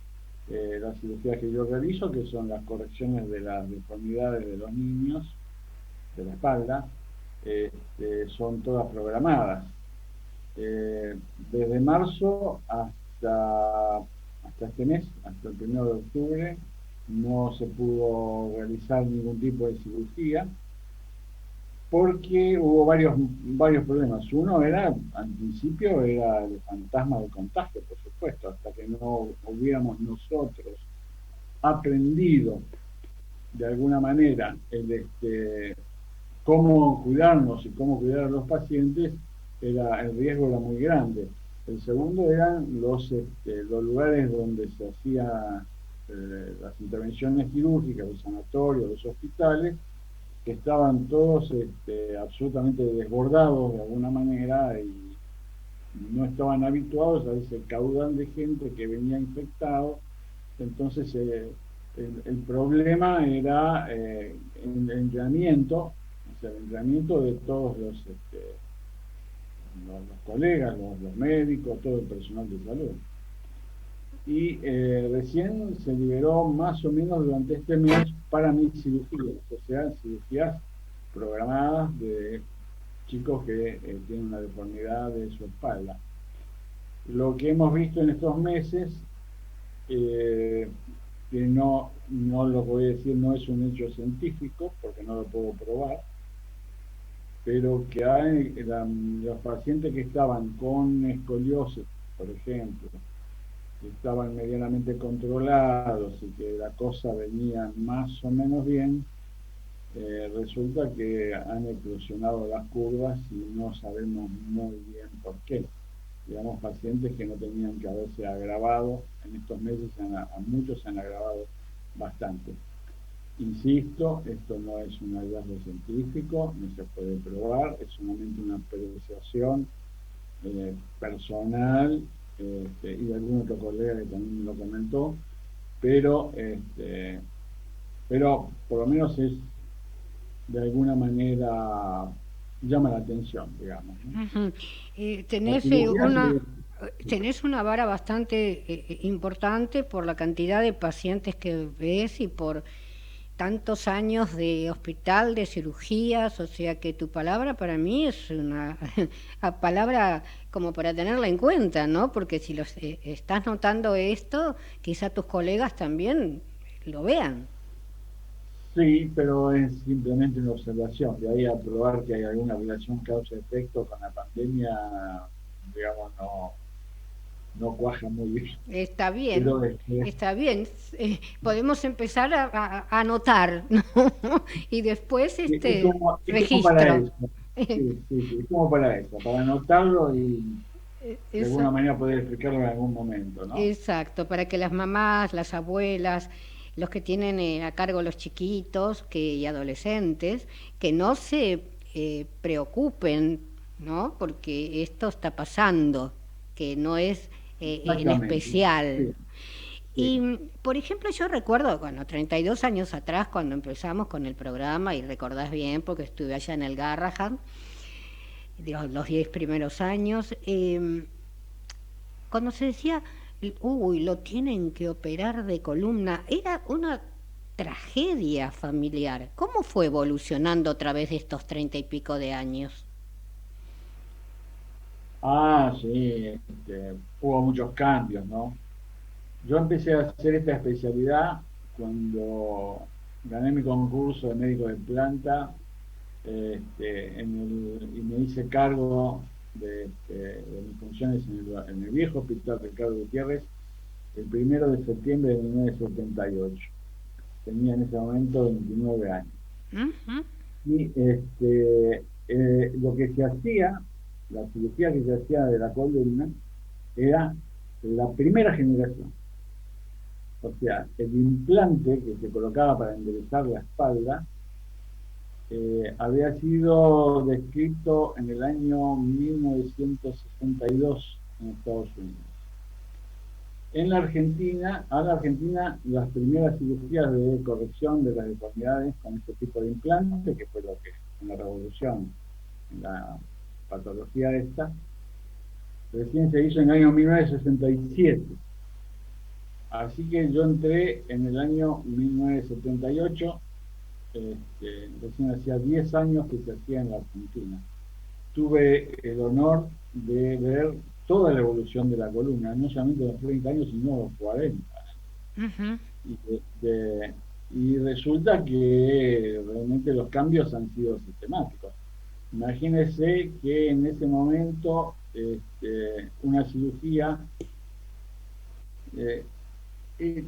las cirugías que yo realizo, que son las correcciones de las deformidades de los niños, de la espalda, son todas programadas. Desde marzo hasta este mes, hasta el 1 de octubre, no se pudo realizar ningún tipo de cirugía, porque hubo varios problemas. Uno era, al principio, era el fantasma del contagio, por supuesto, hasta que no hubiéramos nosotros aprendido de alguna manera cómo cuidarnos y cómo cuidar a los pacientes, el riesgo era muy grande. El segundo eran los lugares donde se hacían las intervenciones quirúrgicas, los sanatorios, los hospitales, que estaban todos absolutamente desbordados de alguna manera y no estaban habituados a ese caudal de gente que venía infectado. Entonces el problema era el entrenamiento sea, el entrenamiento de todos los colegas, los médicos, todo el personal de salud. Y recién se liberó más o menos durante este mes para mis cirugías, o sea, cirugías programadas de chicos que tienen una deformidad de su espalda. Lo que hemos visto en estos meses, que no lo voy a decir, no es un hecho científico, porque no lo puedo probar, pero que hay los pacientes que estaban con escoliosis, por ejemplo, que estaban medianamente controlados y que la cosa venía más o menos bien, resulta que han eclosionado las curvas y no sabemos muy bien por qué. Digamos, pacientes que no tenían que haberse agravado en estos meses, a muchos se han agravado bastante. Insisto, esto no es un hallazgo científico, no se puede probar, es solamente una apreciación personal, y de algún otro colega que también lo comentó, pero por lo menos es de alguna manera llama la atención, digamos, ¿no? Ujú. Tenés una vara bastante importante por la cantidad de pacientes que ves y por tantos años de hospital, de cirugías, o sea que tu palabra para mí es una palabra como para tenerla en cuenta, ¿no? Porque si estás notando esto, quizá tus colegas también lo vean. Sí, pero es simplemente una observación. De ahí a probar que hay alguna relación causa-efecto con la pandemia, digamos, no cuaja muy bien. Está bien, Pero está bien. Podemos empezar a anotar, ¿no? Y después es como para registro. eso. Sí, es como para eso, para anotarlo y de alguna manera poder explicarlo en algún momento, ¿no? Exacto, para que las mamás, las abuelas, los que tienen a cargo los chiquitos y adolescentes, que no se preocupen, ¿no? Porque esto está pasando, que no es en especial. Sí. Y, por ejemplo, yo recuerdo, 32 años atrás, cuando empezamos con el programa, y recordás bien, porque estuve allá en el Garrahan, los 10 primeros años, cuando se decía, uy, lo tienen que operar de columna, era una tragedia familiar. ¿Cómo fue evolucionando a través de estos 30 y pico de años? Sí, hubo muchos cambios, ¿no? Yo empecé a hacer esta especialidad cuando gané mi concurso de médico de planta, y me hice cargo de mis funciones en el viejo hospital Ricardo Gutiérrez el 1 de septiembre de 1978. Tenía en ese momento 29 años. Uh-huh. Y lo que se hacía, la cirugía que se hacía de la columna, era la primera generación. O sea, el implante que se colocaba para enderezar la espalda había sido descrito en el año 1962 en Estados Unidos. A la Argentina, las primeras cirugías de corrección de las deformidades con este tipo de implante, que fue lo que en la revolución, en la patología esta, recién se hizo en el año 1967. Así que yo entré en el año 1978, recién hacía 10 años que se hacía en la Argentina. Tuve el honor de ver toda la evolución de la columna, no solamente los 30 años, sino los 40. Uh-huh. Y resulta que realmente los cambios han sido sistemáticos. Imagínense que en ese momento una cirugía,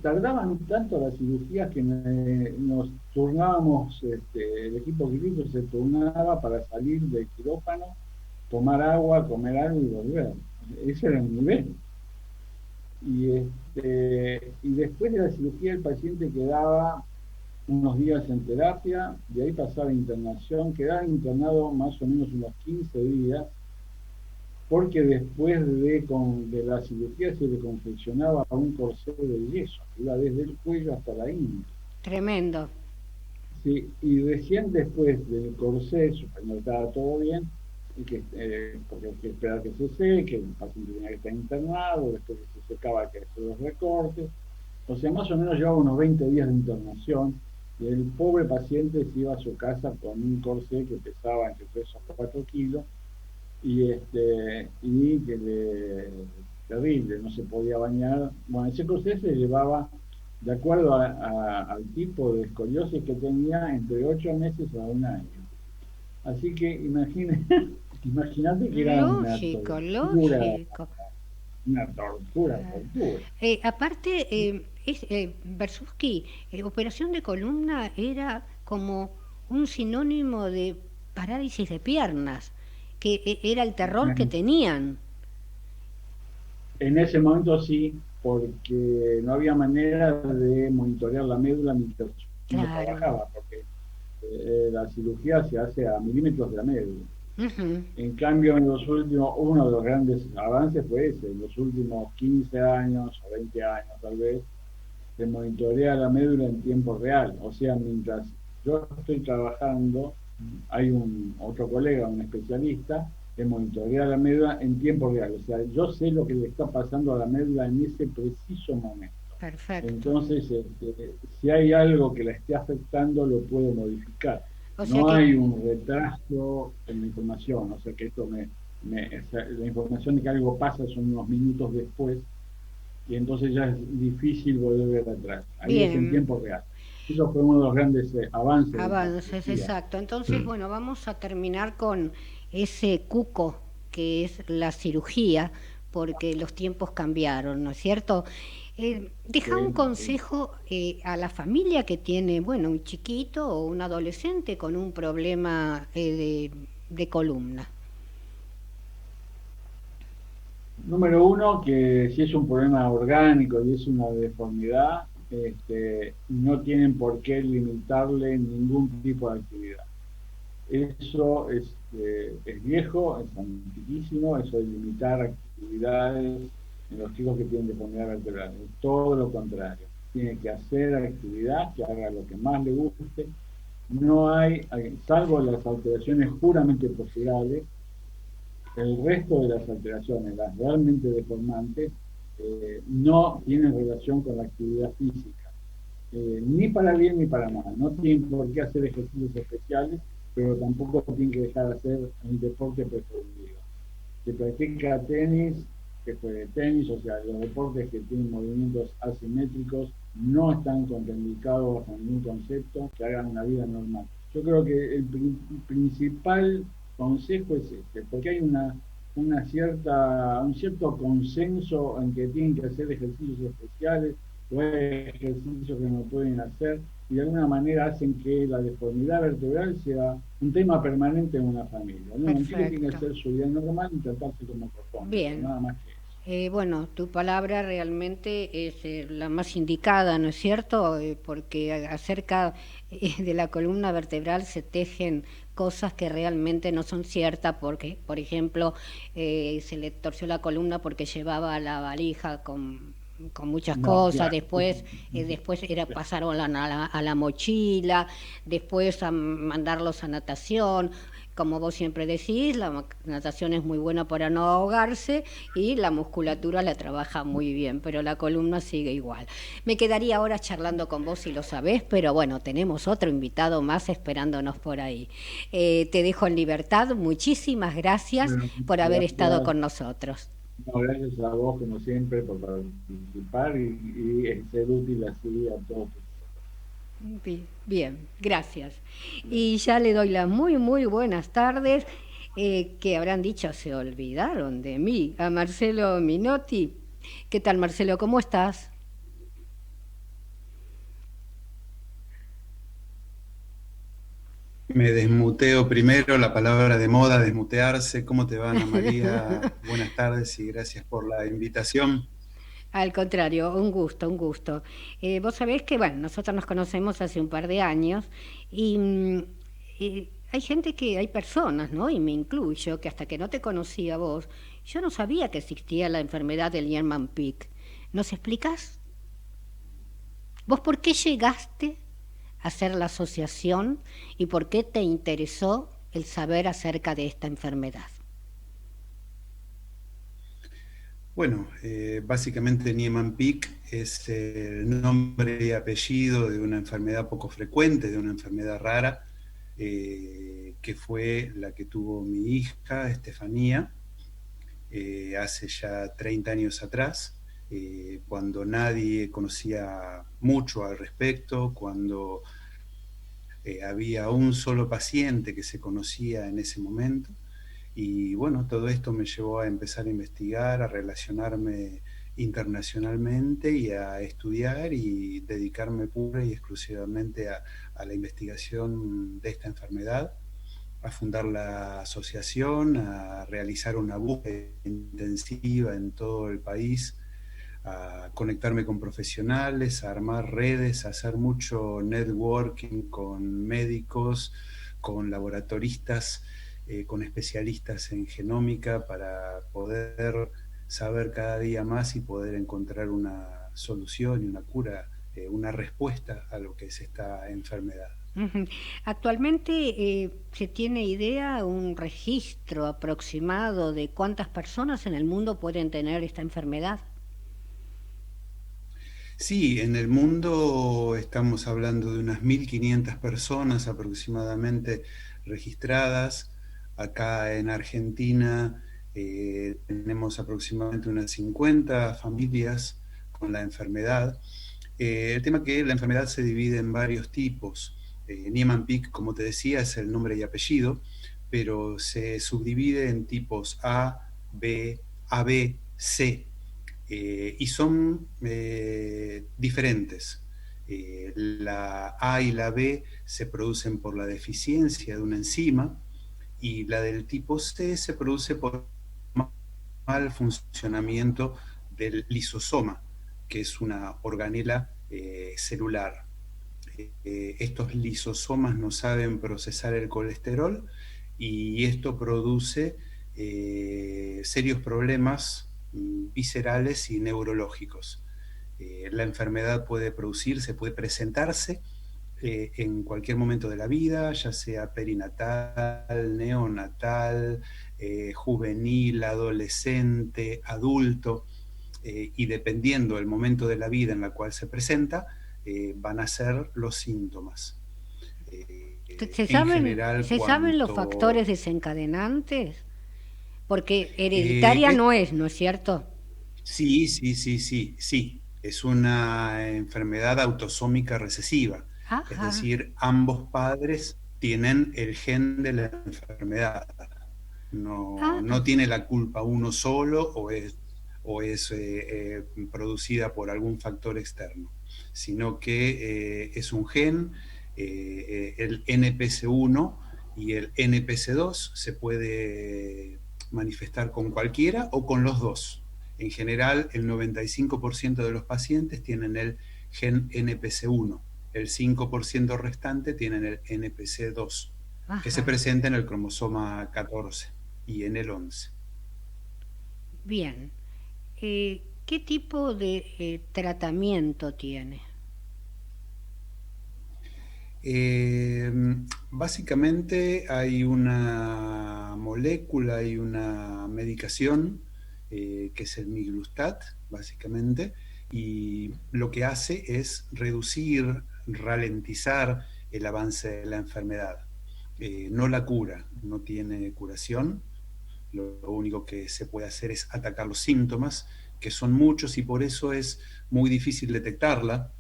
tardaban tanto las cirugías que nos turnábamos, el equipo quirúrgico se turnaba para salir del quirófano, tomar agua, comer algo y volver. Ese era el nivel. Y después de la cirugía el paciente quedaba unos días en terapia, de ahí pasaba a internación, quedaba internado más o menos unos 15 días, porque después de la cirugía se le confeccionaba un corsé de yeso, iba desde el cuello hasta la ingle. Tremendo. Sí, y recién después del corsé, cuando estaba todo bien, y porque hay que esperar que se seque, el paciente tenía que estar internado, después que se secaba que hacer los recortes. O sea, más o menos llevaba unos 20 días de internación y el pobre paciente se iba a su casa con un corsé que pesaba entre 3 o 4 kilos y terrible, no se podía bañar. Bueno, ese corsé se llevaba, de acuerdo al tipo de escoliosis que tenía, entre 8 meses a un año. Así que imagínate que era Lógico, lógico. una tortura. Aparte, Bersuski, operación de columna era como un sinónimo de parálisis de piernas, que era el terror que tenían. En ese momento sí, porque no había manera de monitorear la médula mientras uno trabajaba, porque la cirugía se hace a milímetros de la médula. En cambio, uno de los grandes avances fue ese, en los últimos 15 años o 20 años tal vez, se monitorea la médula en tiempo real. O sea, mientras yo estoy trabajando, hay otro colega, un especialista, que monitorea la médula en tiempo real. O sea, yo sé lo que le está pasando a la médula en ese preciso momento. Perfecto. Entonces, si hay algo que la esté afectando, lo puedo modificar. O sea no hay un retraso en la información, o sea que esto la información de que algo pasa son unos minutos después, y entonces ya es difícil volver atrás. Ahí Bien. Es en tiempo real. Eso fue uno de los grandes avances. Avances, exacto. Entonces, bueno, vamos a terminar con ese cuco que es la cirugía, porque los tiempos cambiaron, ¿no es cierto? Deja un consejo a la familia que tiene, bueno, un chiquito o un adolescente con un problema de columna. Número uno, que si es un problema orgánico y es una deformidad, no tienen por qué limitarle ningún tipo de actividad. Eso es viejo, es antiquísimo, eso de limitar actividades en los chicos que tienen deformidad vertebral. Es todo lo contrario. Tiene que hacer actividad, que haga lo que más le guste. No hay, salvo las alteraciones puramente posturales, el resto de las alteraciones, las realmente deformantes, no tienen relación con la actividad física. Ni para bien ni para mal. No tienen por qué hacer ejercicios especiales, pero tampoco tienen que dejar de hacer un deporte preferido. Se practica tenis, que fue tenis, o sea, los deportes que tienen movimientos asimétricos no están contraindicados bajo ningún concepto, que hagan una vida normal. Yo creo que el principal consejo es porque hay un cierto consenso en que tienen que hacer ejercicios especiales, o hay ejercicios que no pueden hacer, y de alguna manera hacen que la deformidad vertebral sea un tema permanente en una familia. ¿No? Tiene que hacer su vida normal y tratarse como corresponde. Bien. Nada más que eso. Bueno, tu palabra realmente es la más indicada, ¿no es cierto? Porque acerca de la columna vertebral se tejen cosas que realmente no son ciertas, porque, por ejemplo, se le torció la columna porque llevaba la valija con muchas cosas, claro. Después pasaron a la mochila, después a mandarlos a natación. Como vos siempre decís, la natación es muy buena para no ahogarse y la musculatura la trabaja muy bien, pero la columna sigue igual. Me quedaría ahora charlando con vos si lo sabés, pero bueno, tenemos otro invitado más esperándonos por ahí. Te dejo en libertad. Muchísimas gracias por haber estado con nosotros. No, gracias a vos, como siempre, por participar y ser útil así a todos. Bien, gracias. Y ya le doy las muy buenas tardes, que habrán dicho, se olvidaron de mí, a Marcelo Minotti. ¿Qué tal, Marcelo? ¿Cómo estás? Me desmuteo primero, la palabra de moda, desmutearse. ¿Cómo te va, Ana María? Buenas tardes y gracias por la invitación. Al contrario, un gusto, un gusto. Vos sabés que, bueno, nosotros nos conocemos hace un par de años y hay personas, ¿no? Y me incluyo, que hasta que no te conocía vos, yo no sabía que existía la enfermedad del Niemann-Pick. ¿Nos explicás? ¿Vos por qué llegaste hacer la asociación y por qué te interesó el saber acerca de esta enfermedad? Bueno, básicamente Niemann-Pick es el nombre y apellido de una enfermedad poco frecuente, de una enfermedad rara, que fue la que tuvo mi hija, Estefanía, hace ya 30 años atrás, cuando nadie conocía mucho al respecto, cuando había un solo paciente que se conocía en ese momento. Y bueno, todo esto me llevó a empezar a investigar, a relacionarme internacionalmente y a estudiar y dedicarme pura y exclusivamente a la investigación de esta enfermedad, a fundar la asociación, a realizar una búsqueda intensiva en todo el país, a conectarme con profesionales, a armar redes, a hacer mucho networking con médicos, con laboratoristas, con especialistas en genómica para poder saber cada día más y poder encontrar una solución y una cura, una respuesta a lo que es esta enfermedad. Actualmente se tiene idea, un registro aproximado de cuántas personas en el mundo pueden tener esta enfermedad. Sí, en el mundo estamos hablando de unas 1.500 personas aproximadamente registradas. Acá en Argentina tenemos aproximadamente unas 50 familias con la enfermedad. El tema es que la enfermedad se divide en varios tipos. Niemann-Pick, como te decía, es el nombre y apellido, pero se subdivide en tipos A, B, AB, C, y son diferentes. La A y la B se producen por la deficiencia de una enzima, y la del tipo C se produce por mal funcionamiento del lisosoma, que es una organela celular. Estos lisosomas no saben procesar el colesterol y esto produce serios problemas viscerales y neurológicos. La enfermedad puede producirse, puede presentarse en cualquier momento de la vida, ya sea perinatal, neonatal, juvenil, adolescente, adulto, y dependiendo del momento de la vida en la cual se presenta, van a ser los síntomas. ¿Se saben los factores desencadenantes? Porque hereditaria no es cierto? Sí. Es una enfermedad autosómica recesiva. Ajá. Es decir, ambos padres tienen el gen de la enfermedad. No tiene la culpa uno solo o es producida por algún factor externo, sino que es un gen, el NPC1 y el NPC2 se puede manifestar con cualquiera o con los dos. En general, el 95% de los pacientes tienen el gen NPC1, el 5% restante tienen el NPC2, que se presenta en el cromosoma 14 y en el 11. Bien. ¿Qué tipo de tratamiento tiene? Básicamente hay una molécula y una medicación que es el miglustat, básicamente, y lo que hace es reducir, ralentizar el avance de la enfermedad. No la cura, no tiene curación. Lo único que se puede hacer es atacar los síntomas, que son muchos y por eso es muy difícil detectarla.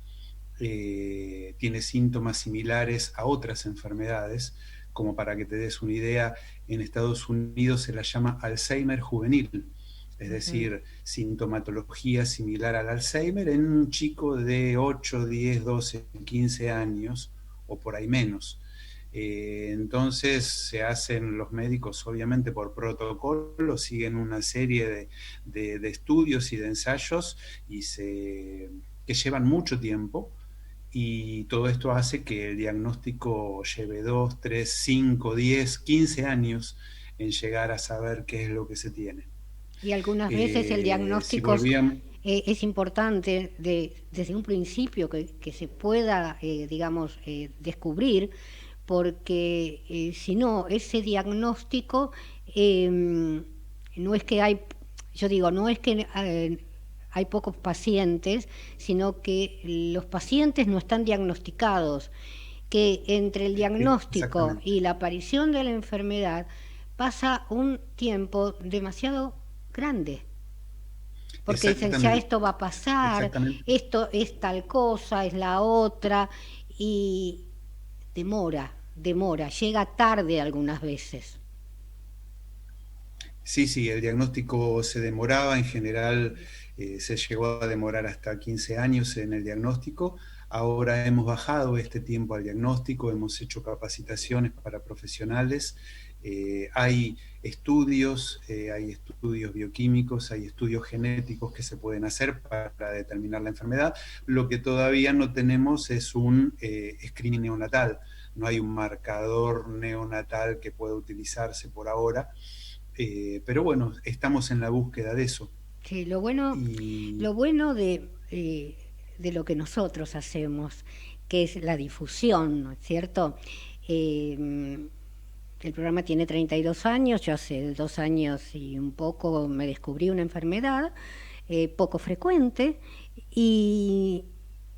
Tiene síntomas similares a otras enfermedades, como para que te des una idea, en Estados Unidos se la llama Alzheimer juvenil, es decir, sintomatología similar al Alzheimer en un chico de 8, 10, 12, 15 años o por ahí menos. Entonces se hacen los médicos obviamente por protocolo, siguen una serie de estudios y de ensayos que llevan mucho tiempo, y todo esto hace que el diagnóstico lleve 2, 3, 5, 10, 15 años en llegar a saber qué es lo que se tiene. Y algunas veces el diagnóstico es importante desde un principio que se pueda, digamos, descubrir, porque si no, ese diagnóstico no es que hay, yo digo, no es que hay pocos pacientes, sino que los pacientes no están diagnosticados, que entre el diagnóstico y la aparición de la enfermedad pasa un tiempo demasiado grande. Porque dicen, ya esto va a pasar, esto es tal cosa, es la otra, y demora, llega tarde algunas veces. Sí, el diagnóstico se demoraba, en general se llegó a demorar hasta 15 años en el diagnóstico. Ahora hemos bajado este tiempo al diagnóstico, hemos hecho capacitaciones para profesionales, hay estudios bioquímicos, hay estudios genéticos que se pueden hacer para determinar la enfermedad. Lo que todavía no tenemos es un screening neonatal, no hay un marcador neonatal que pueda utilizarse por ahora. Pero bueno, estamos en la búsqueda de eso. Sí, lo bueno de lo que nosotros hacemos, que es la difusión, ¿no es cierto? El programa tiene 32 años, yo hace 2 años y un poco me descubrí una enfermedad poco frecuente, y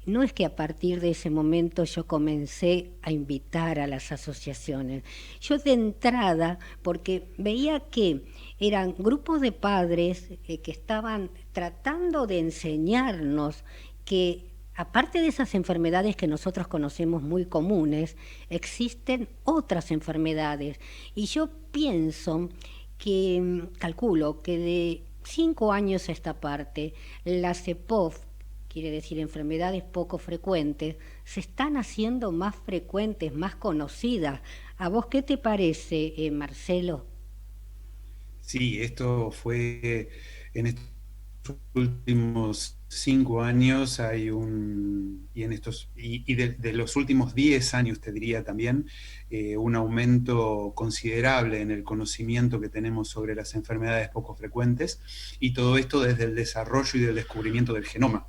no es que a partir de ese momento yo comencé a invitar a las asociaciones. Yo de entrada, porque veía que eran grupos de padres que estaban tratando de enseñarnos que aparte de esas enfermedades que nosotros conocemos muy comunes, existen otras enfermedades. Y yo pienso que, calculo que de 5 años a esta parte, la CEPOF, quiere decir enfermedades poco frecuentes, se están haciendo más frecuentes, más conocidas. ¿A vos qué te parece, Marcelo? Sí, esto fue en estos últimos 5 años hay de los últimos 10 años te diría también un aumento considerable en el conocimiento que tenemos sobre las enfermedades poco frecuentes, y todo esto desde el desarrollo y del descubrimiento del genoma.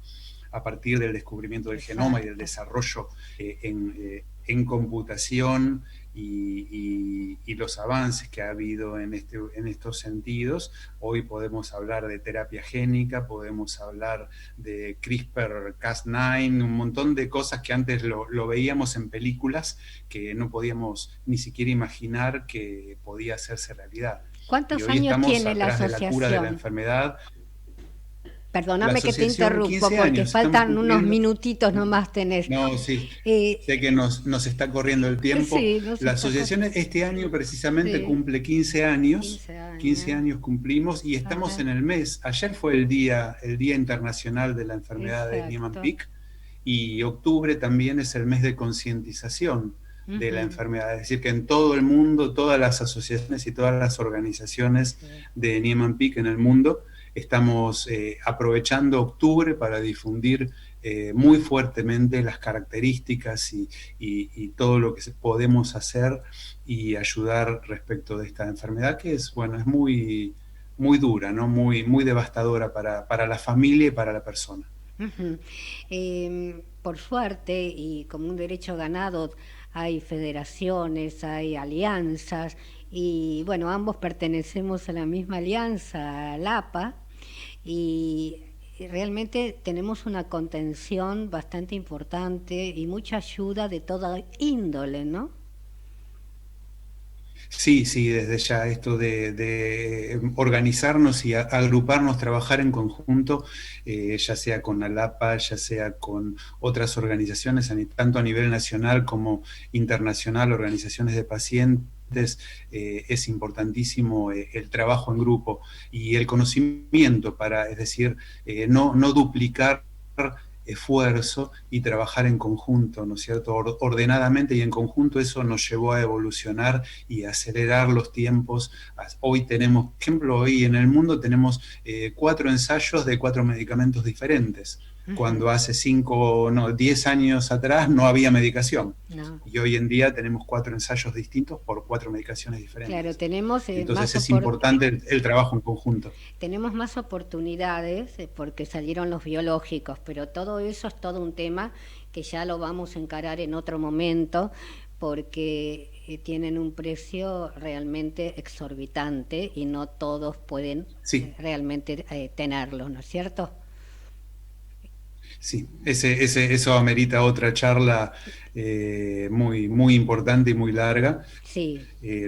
A partir del descubrimiento del genoma y del desarrollo en computación y los avances que ha habido en estos sentidos, hoy podemos hablar de terapia génica, podemos hablar de CRISPR-Cas9, un montón de cosas que antes lo veíamos en películas que no podíamos ni siquiera imaginar que podía hacerse realidad. ¿Cuántos años tiene la asociación? De la cura de la enfermedad. Perdóname que te interrumpo porque faltan unos minutitos nomás tenés. No, sí, sé que nos está corriendo el tiempo. Sí, la asociación este año precisamente cumple 15 años. 15 años cumplimos y estamos en el mes. Ayer fue el Día Internacional de la Enfermedad de Niemann-Pick, y octubre también es el mes de concientización de la enfermedad. Es decir, que en todo el mundo, todas las asociaciones y todas las organizaciones de Niemann-Pick en el mundo estamos aprovechando octubre para difundir muy fuertemente las características y todo lo que podemos hacer y ayudar respecto de esta enfermedad, que es muy, muy dura, ¿no? Muy devastadora para la familia y para la persona. Por suerte, y como un derecho ganado, hay federaciones, hay alianzas, y bueno, ambos pertenecemos a la misma alianza, a la APA, y realmente tenemos una contención bastante importante y mucha ayuda de toda índole, ¿no? Sí, desde ya esto de organizarnos y agruparnos, trabajar en conjunto, ya sea con ALAPA, ya sea con otras organizaciones, tanto a nivel nacional como internacional, organizaciones de pacientes, es importantísimo el trabajo en grupo y el conocimiento es decir, no duplicar esfuerzo y trabajar en conjunto, ¿no es cierto? Ordenadamente y en conjunto. Eso nos llevó a evolucionar y a acelerar los tiempos. Hoy tenemos, por ejemplo, hoy en el mundo tenemos 4 ensayos de 4 medicamentos diferentes. cuando hace 10 años atrás no había medicación. No. Y hoy en día tenemos 4 ensayos distintos por 4 medicaciones diferentes. Claro, tenemos entonces es importante el trabajo en conjunto. Tenemos más oportunidades porque salieron los biológicos, pero todo eso es todo un tema que ya lo vamos a encarar en otro momento, porque tienen un precio realmente exorbitante y no todos pueden realmente tenerlo, ¿no es cierto? Sí, eso amerita otra charla muy, muy importante y muy larga. Sí.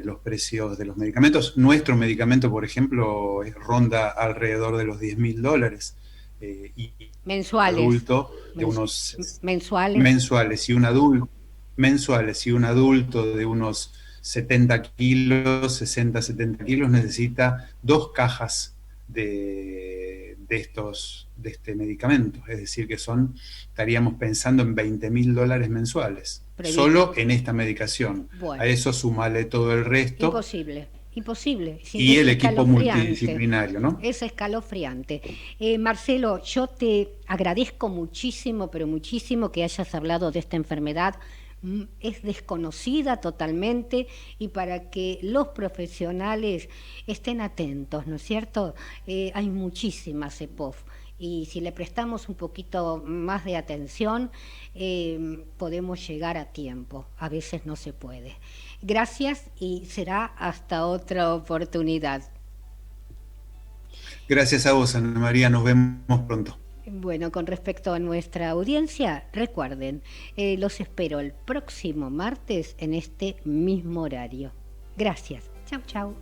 Los precios de los medicamentos. Nuestro medicamento, por ejemplo, ronda alrededor de los $10.000. Y mensuales. Adulto de unos mensuales y un adulto de unos 70 kilos, 60-70 kilos, necesita 2 cajas de este medicamento. Es decir, que estaríamos pensando en $20.000 mensuales. Previsto. Solo en esta medicación. Bueno. A eso sumale todo el resto. Imposible. Y el equipo multidisciplinario, ¿no? Es escalofriante. Marcelo, yo te agradezco muchísimo, pero muchísimo que hayas hablado de esta enfermedad. Es desconocida totalmente, y para que los profesionales estén atentos, ¿no es cierto? Hay muchísimas EPOF, y si le prestamos un poquito más de atención, podemos llegar a tiempo. A veces no se puede. Gracias, y será hasta otra oportunidad. Gracias a vos, Ana María, nos vemos pronto. Bueno, con respecto a nuestra audiencia, recuerden, los espero el próximo martes en este mismo horario. Gracias. Chau, chau.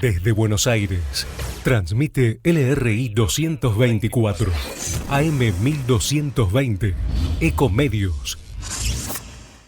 Desde Buenos Aires, transmite LRI 224, AM 1220, Ecomedios.